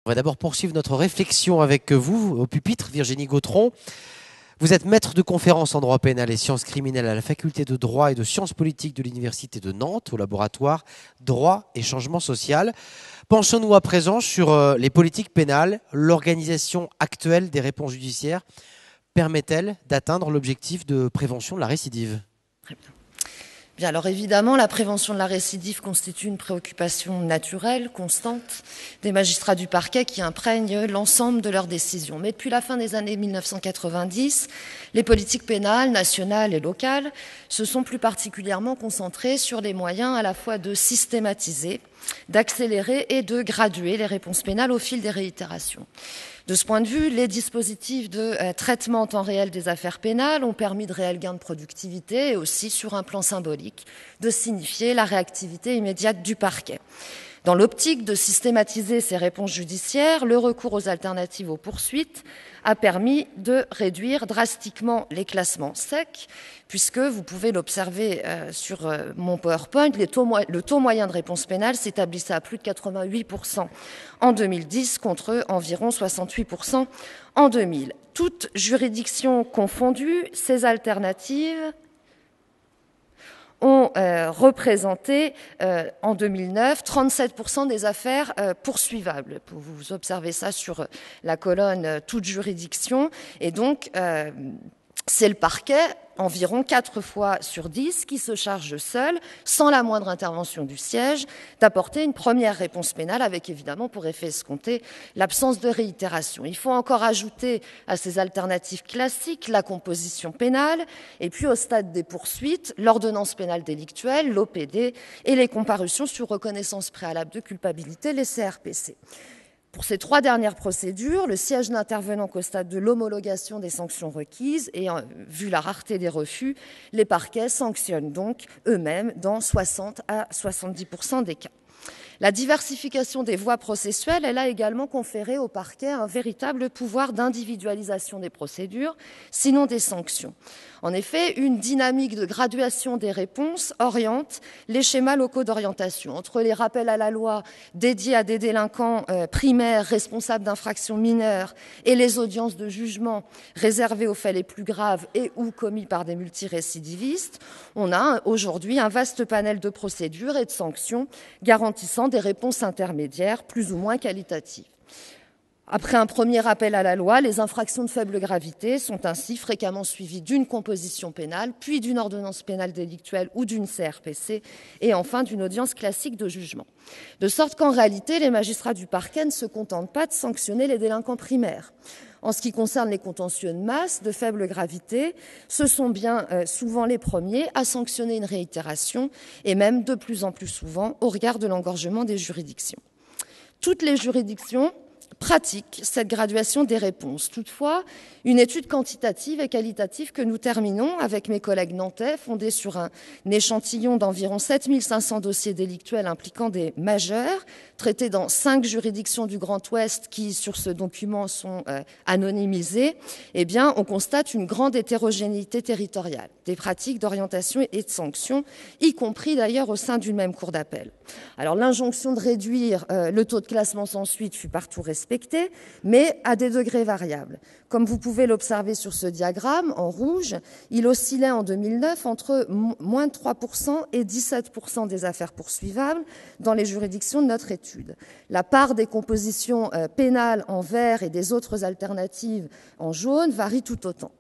On va d'abord poursuivre notre réflexion avec vous, au pupitre, Virginie Gautron. Vous êtes maître de conférence en droit pénal et sciences criminelles à la faculté de droit et de sciences politiques de l'Université de Nantes, au laboratoire Droit et Changement Social. Penchons-nous à présent sur les politiques pénales. L'organisation actuelle des réponses judiciaires permet-elle d'atteindre l'objectif de prévention de la récidive ? Très bien. Bien, alors évidemment, la prévention de la récidive constitue une préoccupation naturelle, constante, des magistrats du parquet qui imprègnent l'ensemble de leurs décisions. Mais depuis la fin des années 1990, les politiques pénales, nationales et locales, se sont plus particulièrement concentrées sur les moyens à la fois de systématiser, d'accélérer et de graduer les réponses pénales au fil des réitérations. De ce point de vue, les dispositifs de traitement en temps réel des affaires pénales ont permis de réels gains de productivité et aussi, sur un plan symbolique, de signifier la réactivité immédiate du parquet. Dans l'optique de systématiser ces réponses judiciaires, le recours aux alternatives aux poursuites a permis de réduire drastiquement les classements secs, puisque vous pouvez l'observer sur mon PowerPoint, le taux moyen de réponse pénale s'établissait à plus de 88% en 2010 contre environ 68% en 2000. Toutes juridictions confondues, ces alternatives ont représenté en 2009 37% des affaires poursuivables. Vous observez ça sur la colonne toute juridiction. Et donc, c'est le parquet, environ 4 fois sur 10, qui se charge seul, sans la moindre intervention du siège, d'apporter une première réponse pénale, avec évidemment pour effet escompté l'absence de réitération. Il faut encore ajouter à ces alternatives classiques la composition pénale, et puis au stade des poursuites, l'ordonnance pénale délictuelle, l'OPD, et les comparutions sur reconnaissance préalable de culpabilité, les CRPC. Pour ces 3 dernières procédures, le siège n'intervenant qu'au stade de l'homologation des sanctions requises et vu la rareté des refus, les parquets sanctionnent donc eux-mêmes dans 60 à 70% des cas. La diversification des voies processuelles, elle a également conféré au parquet un véritable pouvoir d'individualisation des procédures, sinon des sanctions. En effet, une dynamique de graduation des réponses oriente les schémas locaux d'orientation entre les rappels à la loi dédiés à des délinquants primaires responsables d'infractions mineures et les audiences de jugement réservées aux faits les plus graves et ou commis par des multirécidivistes. On a aujourd'hui un vaste panel de procédures et de sanctions garantissant des réponses intermédiaires plus ou moins qualitatives. Après un premier rappel à la loi, les infractions de faible gravité sont ainsi fréquemment suivies d'une composition pénale, puis d'une ordonnance pénale délictuelle ou d'une CRPC, et enfin d'une audience classique de jugement. De sorte qu'en réalité, les magistrats du parquet ne se contentent pas de sanctionner les délinquants primaires. En ce qui concerne les contentieux de masse de faible gravité, ce sont bien souvent les premiers à sanctionner une réitération, et même de plus en plus souvent au regard de l'engorgement des juridictions. Toutes les juridictions pratique cette graduation des réponses. Toutefois, une étude quantitative et qualitative que nous terminons avec mes collègues nantais, fondée sur un échantillon d'environ 7500 dossiers délictuels impliquant des majeurs, traités dans 5 juridictions du Grand Ouest qui, sur ce document, sont anonymisés, eh bien, on constate une grande hétérogénéité territoriale des pratiques d'orientation et de sanctions, y compris d'ailleurs au sein d'une même cour d'appel. Alors, l'injonction de réduire le taux de classement sans suite fut partout respectée, mais à des degrés variables. Comme vous pouvez l'observer sur ce diagramme, en rouge, il oscillait en 2009 entre moins de 3% et 17% des affaires poursuivables dans les juridictions de notre étude. La part des compositions pénales en vert et des autres alternatives en jaune varie tout autant.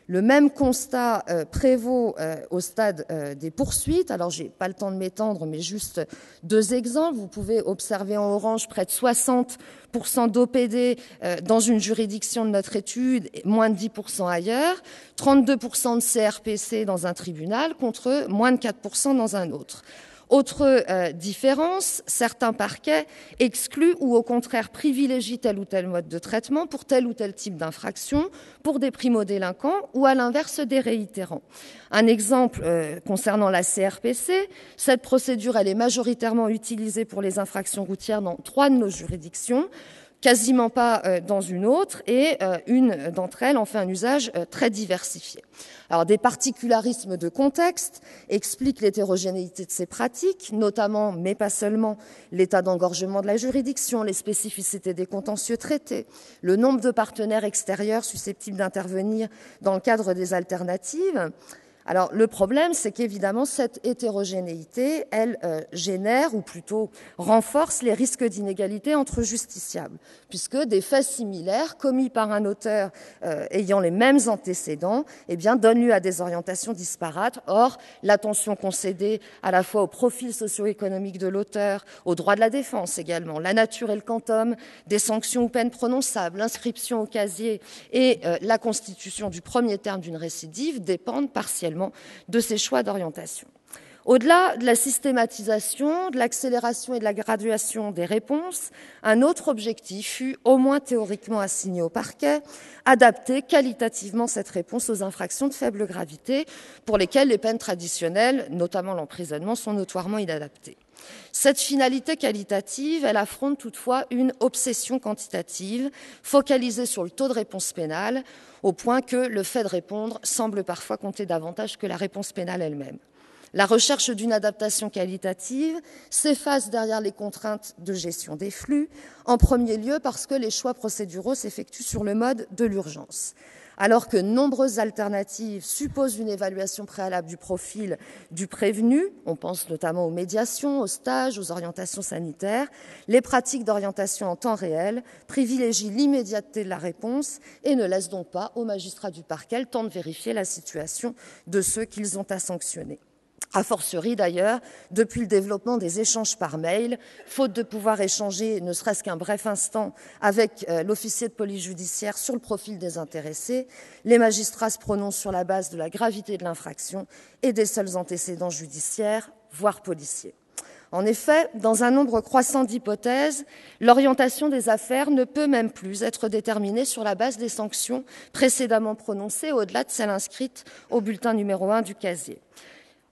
Le même constat prévaut au stade des poursuites. Alors, je n'ai pas le temps de m'étendre, mais juste 2 exemples. Vous pouvez observer en orange près de 60% d'OPD dans une juridiction de notre étude, moins de 10% ailleurs, 32% de CRPC dans un tribunal contre moins de 4% dans un autre. Autre différence, certains parquets excluent ou au contraire privilégient tel ou tel mode de traitement pour tel ou tel type d'infraction, pour des primo-délinquants ou à l'inverse des réitérants. Un exemple concernant la CRPC, cette procédure elle est majoritairement utilisée pour les infractions routières dans 3 de nos juridictions. quasiment pas dans une autre, et une d'entre elles en fait un usage très diversifié. Alors, des particularismes de contexte expliquent l'hétérogénéité de ces pratiques, notamment, mais pas seulement, l'état d'engorgement de la juridiction, les spécificités des contentieux traités, le nombre de partenaires extérieurs susceptibles d'intervenir dans le cadre des alternatives. Alors, le problème, c'est qu'évidemment, cette hétérogénéité, elle génère, ou plutôt renforce, les risques d'inégalité entre justiciables, puisque des faits similaires commis par un auteur ayant les mêmes antécédents donnent lieu à des orientations disparates. Or, l'attention concédée à la fois au profil socio-économique de l'auteur, aux droits de la défense également, la nature et le quantum des sanctions ou peines prononçables, l'inscription au casier et la constitution du premier terme d'une récidive dépendent partiellement de ces choix d'orientation. Au-delà de la systématisation, de l'accélération et de la graduation des réponses, un autre objectif fut, au moins théoriquement assigné au parquet, adapter qualitativement cette réponse aux infractions de faible gravité pour lesquelles les peines traditionnelles, notamment l'emprisonnement, sont notoirement inadaptées. Cette finalité qualitative, elle affronte toutefois une obsession quantitative focalisée sur le taux de réponse pénale, au point que le fait de répondre semble parfois compter davantage que la réponse pénale elle-même. La recherche d'une adaptation qualitative s'efface derrière les contraintes de gestion des flux, en premier lieu parce que les choix procéduraux s'effectuent sur le mode de l'urgence. Alors que nombreuses alternatives supposent une évaluation préalable du profil du prévenu, on pense notamment aux médiations, aux stages, aux orientations sanitaires, les pratiques d'orientation en temps réel privilégient l'immédiateté de la réponse et ne laissent donc pas aux magistrats du parquet le temps de vérifier la situation de ceux qu'ils ont à sanctionner. A fortiori d'ailleurs, depuis le développement des échanges par mail, faute de pouvoir échanger ne serait-ce qu'un bref instant avec l'officier de police judiciaire sur le profil des intéressés, les magistrats se prononcent sur la base de la gravité de l'infraction et des seuls antécédents judiciaires, voire policiers. En effet, dans un nombre croissant d'hypothèses, l'orientation des affaires ne peut même plus être déterminée sur la base des sanctions précédemment prononcées au-delà de celles inscrites au bulletin numéro 1 du casier.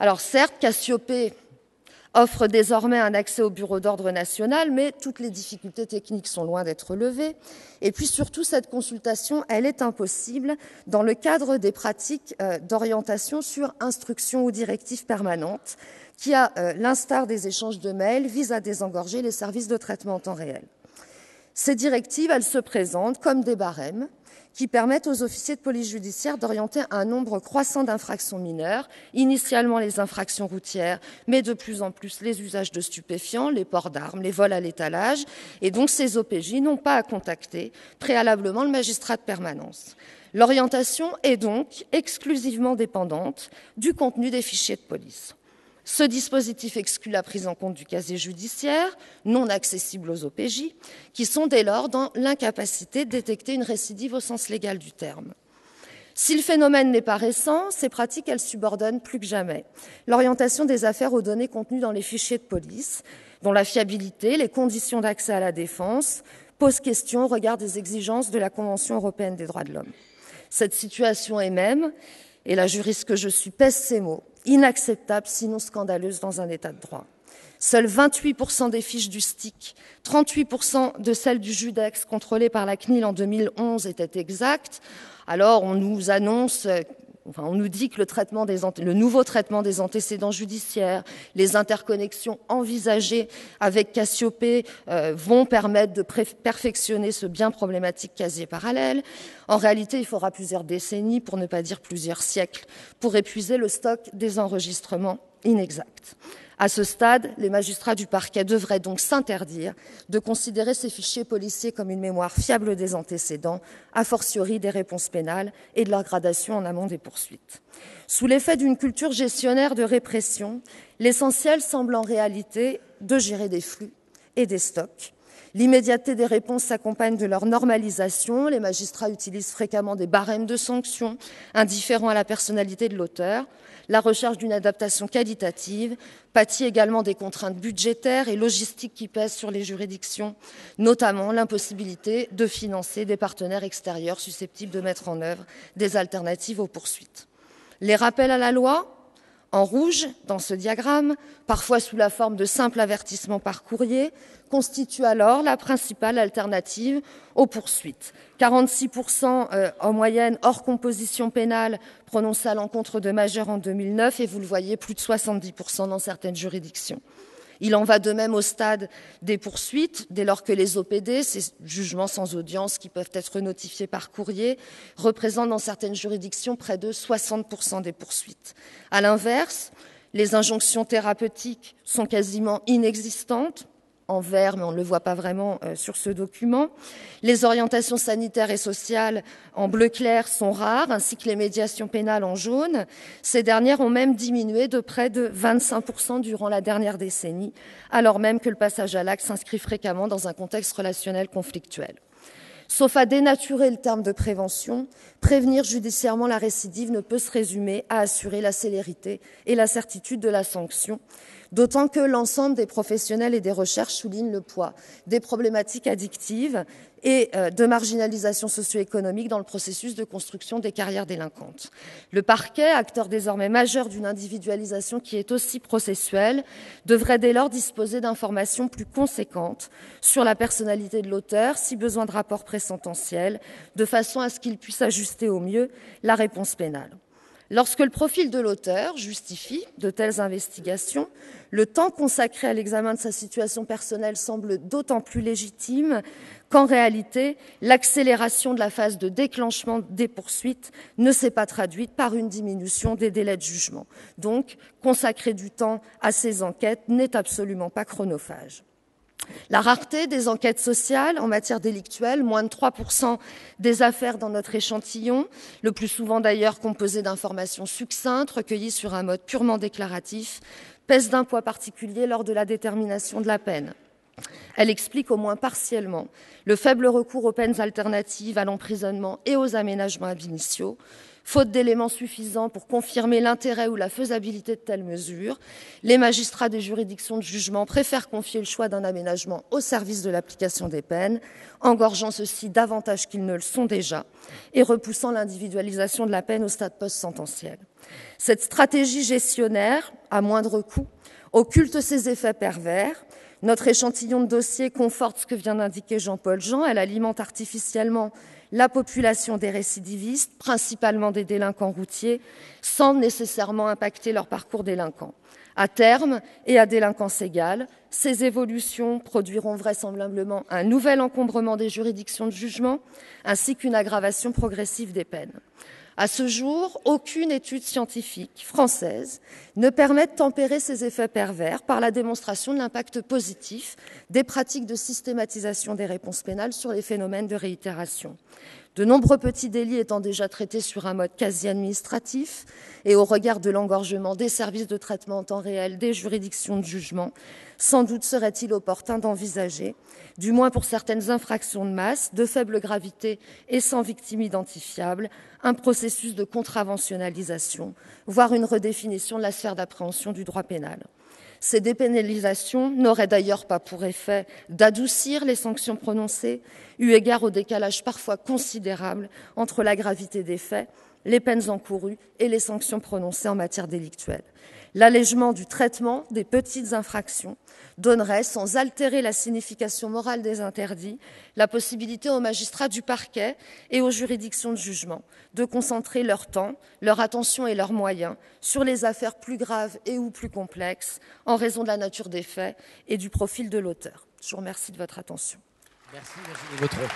Alors certes, Cassiopée offre désormais un accès au bureau d'ordre national, mais toutes les difficultés techniques sont loin d'être levées. Et puis surtout, cette consultation, elle est impossible dans le cadre des pratiques d'orientation sur instruction ou directive permanente, qui, à l'instar des échanges de mails, visent à désengorger les services de traitement en temps réel. Ces directives, elles se présentent comme des barèmes qui permettent aux officiers de police judiciaire d'orienter un nombre croissant d'infractions mineures, initialement les infractions routières, mais de plus en plus les usages de stupéfiants, les ports d'armes, les vols à l'étalage, et donc ces OPJ n'ont pas à contacter préalablement le magistrat de permanence. L'orientation est donc exclusivement dépendante du contenu des fichiers de police. Ce dispositif exclut la prise en compte du casier judiciaire, non accessible aux OPJ, qui sont dès lors dans l'incapacité de détecter une récidive au sens légal du terme. Si le phénomène n'est pas récent, ces pratiques, elles subordonnent plus que jamais l'orientation des affaires aux données contenues dans les fichiers de police, dont la fiabilité, les conditions d'accès à la défense posent question au regard des exigences de la Convention européenne des droits de l'homme. Cette situation est même, et la juriste que je suis pèse ces mots, inacceptable, sinon scandaleuse dans un État de droit. Seuls 28% des fiches du STIC, 38% de celles du Judex contrôlées par la CNIL en 2011 étaient exactes. Alors on nous annonce, on nous dit que le nouveau traitement des antécédents judiciaires, les interconnexions envisagées avec Cassiopée vont permettre de perfectionner ce bien problématique casier parallèle. En réalité, il faudra plusieurs décennies, pour ne pas dire plusieurs siècles, pour épuiser le stock des enregistrements inexacts. À ce stade, les magistrats du parquet devraient donc s'interdire de considérer ces fichiers policiers comme une mémoire fiable des antécédents, a fortiori des réponses pénales et de leur gradation en amont des poursuites. Sous l'effet d'une culture gestionnaire de répression, l'essentiel semble en réalité de gérer des flux et des stocks. L'immédiateté des réponses s'accompagne de leur normalisation. Les magistrats utilisent fréquemment des barèmes de sanctions, indifférents à la personnalité de l'auteur. La recherche d'une adaptation qualitative pâtit également des contraintes budgétaires et logistiques qui pèsent sur les juridictions, notamment l'impossibilité de financer des partenaires extérieurs susceptibles de mettre en œuvre des alternatives aux poursuites. Les rappels à la loi En rouge, dans ce diagramme, parfois sous la forme de simples avertissements par courrier, constitue alors la principale alternative aux poursuites. 46% en moyenne hors composition pénale prononcés à l'encontre de majeurs en 2009 et vous le voyez, plus de 70% dans certaines juridictions. Il en va de même au stade des poursuites, dès lors que les OPD, ces jugements sans audience qui peuvent être notifiés par courrier, représentent dans certaines juridictions près de 60% des poursuites. À l'inverse, les injonctions thérapeutiques sont quasiment inexistantes, en vert, mais on ne le voit pas vraiment sur ce document. Les orientations sanitaires et sociales en bleu clair sont rares, ainsi que les médiations pénales en jaune. Ces dernières ont même diminué de près de 25% durant la dernière décennie, alors même que le passage à l'acte s'inscrit fréquemment dans un contexte relationnel conflictuel. Sauf à dénaturer le terme de prévention, prévenir judiciairement la récidive ne peut se résumer à assurer la célérité et la certitude de la sanction, d'autant que l'ensemble des professionnels et des recherches soulignent le poids des problématiques addictives et de marginalisation socio-économique dans le processus de construction des carrières délinquantes. Le parquet, acteur désormais majeur d'une individualisation qui est aussi processuelle, devrait dès lors disposer d'informations plus conséquentes sur la personnalité de l'auteur, si besoin de rapports présententiels, de façon à ce qu'il puisse ajuster au mieux la réponse pénale. Lorsque le profil de l'auteur justifie de telles investigations, le temps consacré à l'examen de sa situation personnelle semble d'autant plus légitime qu'en réalité, l'accélération de la phase de déclenchement des poursuites ne s'est pas traduite par une diminution des délais de jugement. Donc, consacrer du temps à ces enquêtes n'est absolument pas chronophage. La rareté des enquêtes sociales en matière délictuelle, moins de 3% des affaires dans notre échantillon, le plus souvent d'ailleurs composé d'informations succinctes recueillies sur un mode purement déclaratif, pèse d'un poids particulier lors de la détermination de la peine. Elle explique au moins partiellement le faible recours aux peines alternatives à l'emprisonnement et aux aménagements ab initio, faute d'éléments suffisants pour confirmer l'intérêt ou la faisabilité de telles mesures, les magistrats des juridictions de jugement préfèrent confier le choix d'un aménagement au service de l'application des peines, engorgeant ceux-ci davantage qu'ils ne le sont déjà et repoussant l'individualisation de la peine au stade post-sententiel. Cette stratégie gestionnaire, à moindre coût, occulte ses effets pervers. Notre échantillon de dossier conforte ce que vient d'indiquer Jean-Paul Jean. Elle alimente artificiellement la population des récidivistes, principalement des délinquants routiers, sans nécessairement impacter leur parcours délinquant. À terme, et à délinquance égale, ces évolutions produiront vraisemblablement un nouvel encombrement des juridictions de jugement, ainsi qu'une aggravation progressive des peines. À ce jour, aucune étude scientifique française ne permet de tempérer ces effets pervers par la démonstration de l'impact positif des pratiques de systématisation des réponses pénales sur les phénomènes de réitération. De nombreux petits délits étant déjà traités sur un mode quasi administratif et au regard de l'engorgement des services de traitement en temps réel des juridictions de jugement, sans doute serait-il opportun d'envisager, du moins pour certaines infractions de masse, de faible gravité et sans victime identifiable, un processus de contraventionnalisation, voire une redéfinition de la sphère d'appréhension du droit pénal. Ces dépénalisations n'auraient d'ailleurs pas pour effet d'adoucir les sanctions prononcées, eu égard au décalage parfois considérable entre la gravité des faits, les peines encourues et les sanctions prononcées en matière délictuelle. L'allègement du traitement des petites infractions donnerait, sans altérer la signification morale des interdits, la possibilité aux magistrats du parquet et aux juridictions de jugement de concentrer leur temps, leur attention et leurs moyens sur les affaires plus graves et ou plus complexes en raison de la nature des faits et du profil de l'auteur. Je vous remercie de votre attention. Merci Virginie Gautreau.